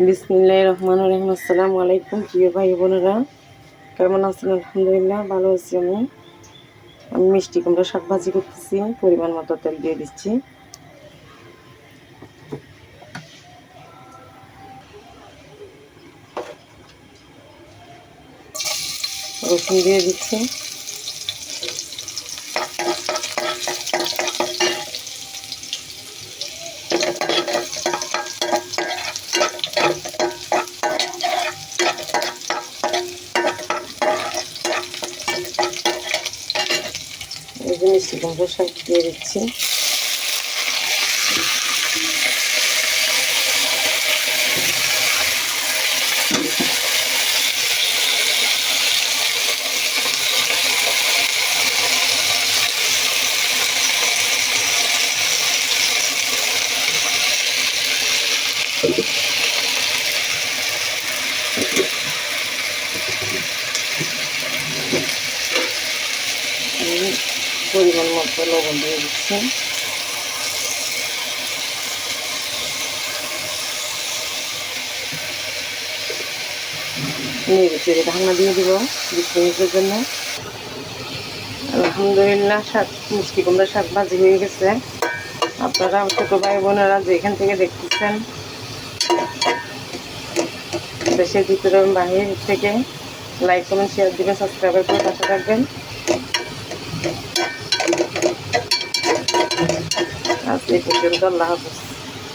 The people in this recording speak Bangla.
বিসমিল্লাহির রহমানির রহিম। আসসালামু আলাইকুম প্রিয় ভাই বোনেরা, কেমন আছেন? আলহামদুলিল্লাহ ভালো আছি। আমি মিষ্টি কুমড়া শাক ভাজি করতেছি। পরিমাণ মতো তেল দিয়ে দিচ্ছি। রসুন দিয়ে দিচ্ছি। এই যে মিষ্টি কুমড়া শাক দিয়ে দিচ্ছি। পরিমাণ মতো লবণ দিয়ে দিচ্ছি। নেড়ে চেড়ে ঢাকনা দিয়ে দিব 20 মিনিটের জন্য। আলহামদুলিল্লাহ মিষ্টি কুমড়া শাক ভাজি হয়ে গেছে। আপনারা ছোট ভাই বোনেরা যেখান থেকে দেখতেছেন, দেশের ভিতরে বাহির থেকে, লাইক কমেন্ট শেয়ার দিবেন, সাবস্ক্রাইব করে পাশে থাকবেন। আজ এই পর্যন্ত, আল্লাহ হাফেজ।